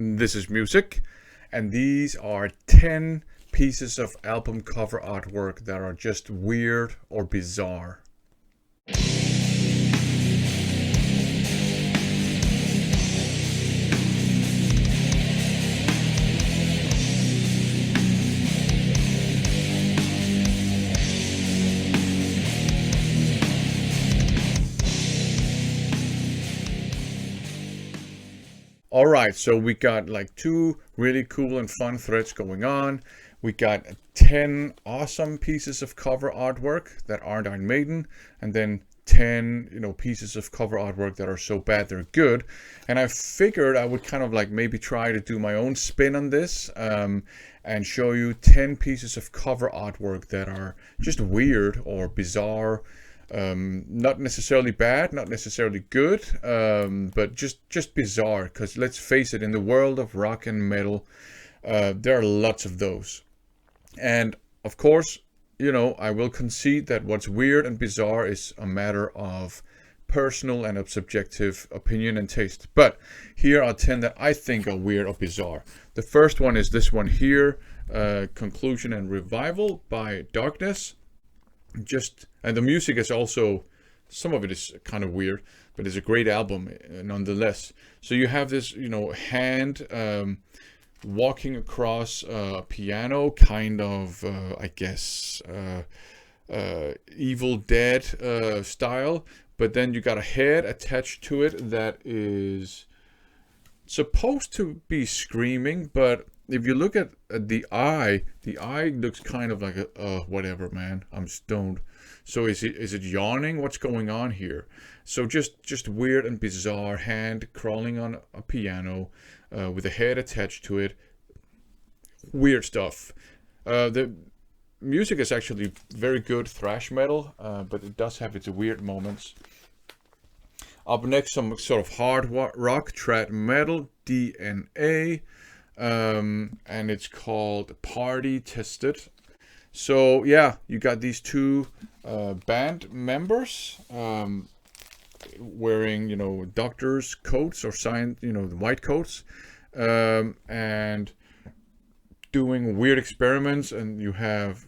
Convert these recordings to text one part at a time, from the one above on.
This is music, and these are 10 pieces of album cover artwork that are just weird or bizarre. All right, so we got like two really cool and fun threads going on. We got 10 awesome pieces of cover artwork that aren't Iron Maiden, and then 10, pieces of cover artwork that are so bad they're good. And I figured I would kind of like maybe try to do my own spin on this, and show you 10 pieces of cover artwork that are just weird or bizarre. Not necessarily bad, not necessarily good, but just bizarre. Because let's face it, in the world of rock and metal, there are lots of those. And of course, I will concede that what's weird and bizarre is a matter of personal and of subjective opinion and taste. But here are 10 that I think are weird or bizarre. The first one is this one here, Conclusion and Revival by Darkness. And the music is also, some of it is kind of weird, but it's a great album nonetheless. So you have this hand walking across a piano, kind of I guess Evil Dead style, but then you got a head attached to it that is supposed to be screaming, but if you look at the eye looks kind of like whatever, man, I'm stoned. So is it yawning? What's going on here? So just weird and bizarre, hand crawling on a piano with a head attached to it. Weird stuff. The music is actually very good thrash metal, but it does have its weird moments. Up next, some sort of hard rock, trad metal, DNA. And it's called Party Tested. So yeah, you got these two band members wearing doctors' coats or white coats, and doing weird experiments. And you have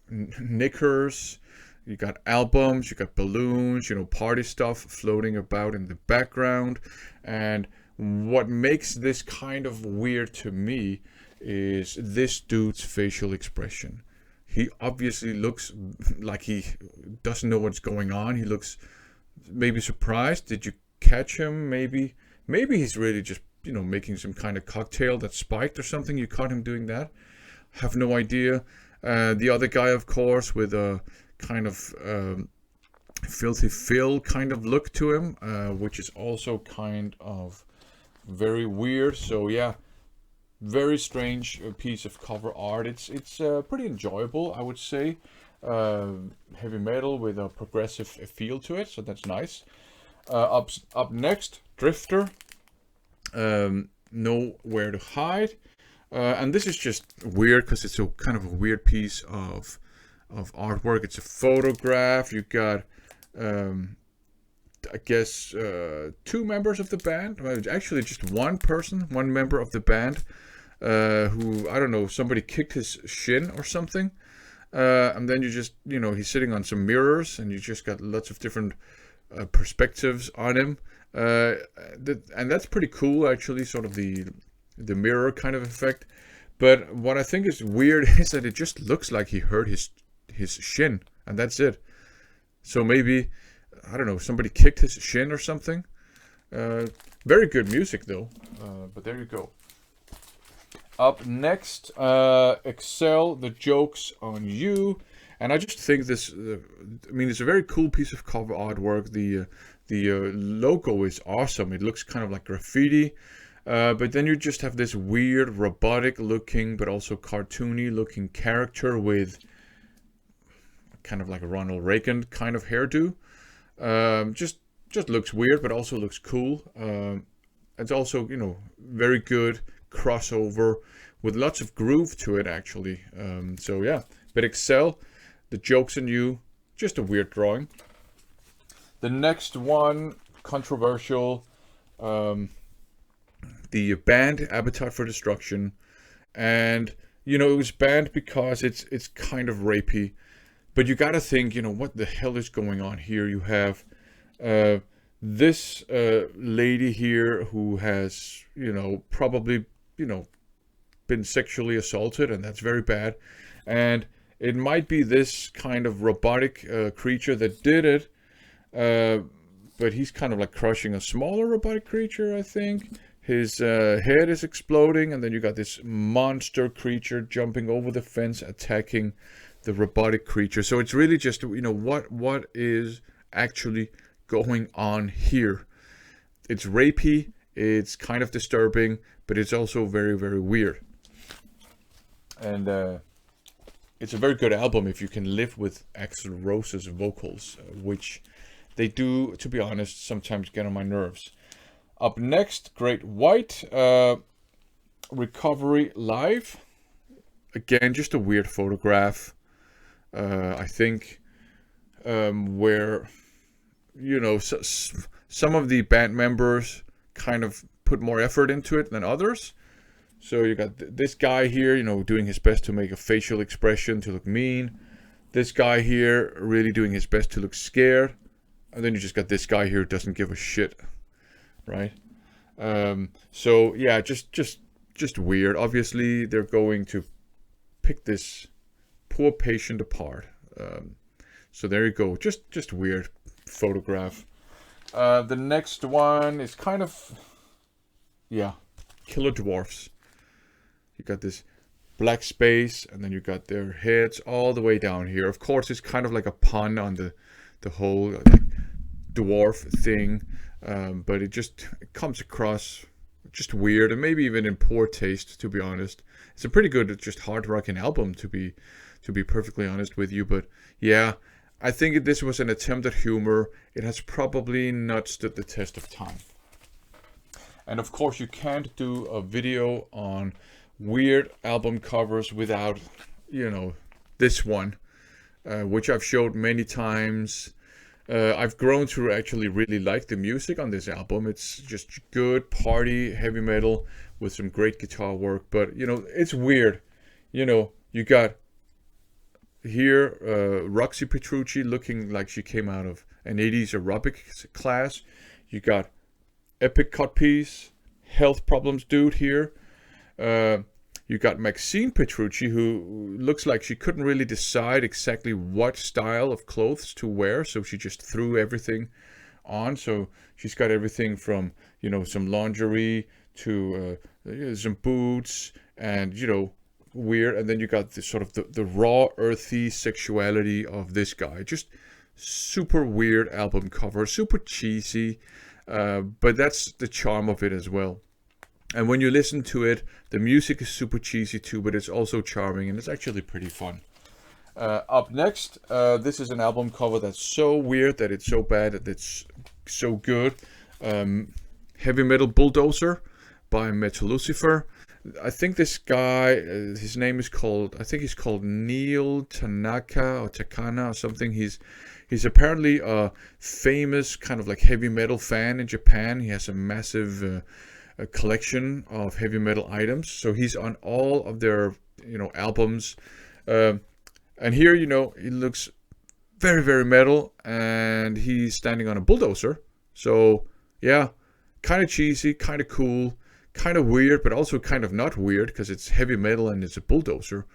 knickers, you got albums, you got balloons, party stuff floating about in the background. And what makes this kind of weird to me is this dude's facial expression. He obviously looks like he doesn't know what's going on. He looks maybe surprised. Did you catch him? Maybe he's really just making some kind of cocktail that spiked or something. You caught him doing that? Have no idea. The other guy, of course, with a kind of filthy Phil kind of look to him, which is also kind of very weird. So yeah, very strange piece of cover art. It's pretty enjoyable, I would say. Heavy metal with a progressive feel to it, so that's nice. Up next, Drifter, Nowhere to Hide, and this is just weird because it's a kind of a weird piece of artwork. It's a photograph. You got I guess two members of the band. Well, actually, just one member of the band, who, I don't know, somebody kicked his shin or something. And then you just, he's sitting on some mirrors, and you just got lots of different perspectives on him. And that's pretty cool, actually, sort of the mirror kind of effect. But what I think is weird is that it just looks like he hurt his shin, and that's it. So maybe, I don't know, somebody kicked his shin or something. Very good music though, but there you go. Up next, Excel, The Joke's on You. And I just think this, it's a very cool piece of cover artwork. The logo is awesome. It looks kind of like graffiti. But then you just have this weird robotic looking, but also cartoony looking character with kind of like a Ronald Reagan kind of hairdo. Just looks weird, but also looks cool. It's also, very good crossover with lots of groove to it, actually. So yeah, but Excel, The Joke's on You, just a weird drawing. The next one, controversial. the band Appetite for Destruction, and you know, it was banned because it's kind of rapey. But you gotta think, you know, what the hell is going on here? You have this lady here who has, you know, probably, you know, been sexually assaulted, and that's very bad. And it might be this kind of robotic creature that did it, but he's kind of like crushing a smaller robotic creature, I think. His head is exploding, and then you got this monster creature jumping over the fence, attacking the robotic creature. So it's really just, you know, what is actually going on here. It's rapey, it's kind of disturbing, but it's also very, very weird. And it's a very good album if you can live with Axl Rose's vocals, which they do, to be honest, sometimes get on my nerves. Up next, Great White, Recovery Live. Again, just a weird photograph. I think where, you know, some of the band members kind of put more effort into it than others. So you got this guy here, you know, doing his best to make a facial expression to look mean. This guy here really doing his best to look scared. And then you just got this guy here who doesn't give a shit, right? So yeah, just weird. Obviously, they're going to pick this poor patient apart. So there you go. Just weird photograph. The next one is kind of, yeah, Killer Dwarfs. You got this black space, and then you got their heads all the way down here. Of course, it's kind of like a pun on the whole like dwarf thing, but it comes across just weird, and maybe even in poor taste, to be honest. It's a pretty good, just hard rocking album, to be perfectly honest with you. But yeah, I think this was an attempt at humor. It has probably not stood the test of time. And of course, you can't do a video on weird album covers without, you know, this one, which I've showed many times. I've grown to actually really like the music on this album. It's just good party heavy metal with some great guitar work. But, you know, it's weird. You know, you got here Roxy Petrucci looking like she came out of an 80s aerobics class. You got Epic Cut Piece, Health Problems dude here. You got Maxine Petrucci, who looks like she couldn't really decide exactly what style of clothes to wear, so she just threw everything on. So she's got everything from, you know, some lingerie to some boots, and, you know, weird. And then you got this sort of the raw, earthy sexuality of this guy. Just super weird album cover, super cheesy, but that's the charm of it as well. And when you listen to it, the music is super cheesy too, but it's also charming, and it's actually pretty fun. Up next, this is an album cover that's so weird that it's so bad that it's so good. Heavy Metal Bulldozer by Metal Lucifer. I think this guy, his name is called, I think he's called Neil Tanaka or Takana or something. He's apparently a famous kind of like heavy metal fan in Japan. He has a massive a collection of heavy metal items, so he's on all of their, you know, albums, and here, you know, he looks very, very metal, and he's standing on a bulldozer. So yeah, kind of cheesy, kind of cool, kind of weird, but also kind of not weird because it's heavy metal and it's a bulldozer.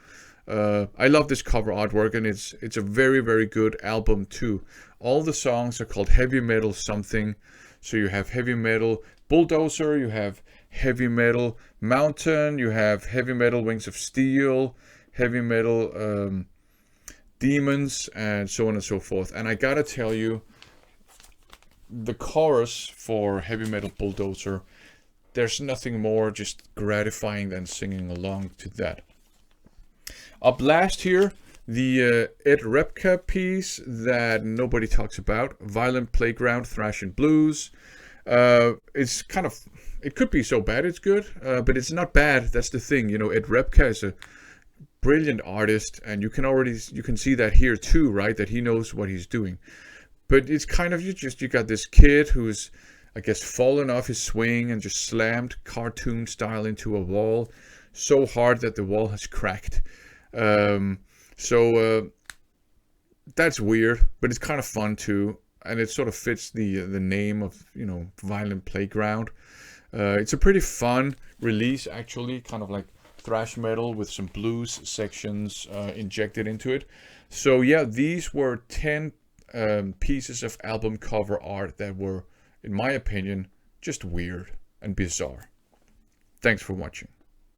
I love this cover artwork, and it's a very, very good album too. All the songs are called Heavy Metal something. So you have Heavy Metal Bulldozer, you have Heavy Metal Mountain, you have Heavy Metal Wings of Steel, Heavy Metal Demons, and so on and so forth. And I gotta tell you, the chorus for Heavy Metal Bulldozer, there's nothing more just gratifying than singing along to that. Up last here, the Ed Repka piece that nobody talks about, Violent Playground, Thrash and Blues. It's kind of, it could be so bad it's good, but it's not bad. That's the thing, you know. Ed Repka is a brilliant artist, and you can see that here too, right? That he knows what he's doing. But it's kind of, you got this kid who's I guess, fallen off his swing and just slammed cartoon style into a wall so hard that the wall has cracked. So that's weird, but it's kind of fun too, and it sort of fits the name of, you know, Violent Playground. It's a pretty fun release, actually, kind of like thrash metal with some blues sections injected into it. So yeah, these were 10 pieces of album cover art that were, in my opinion, just weird and bizarre. Thanks for watching.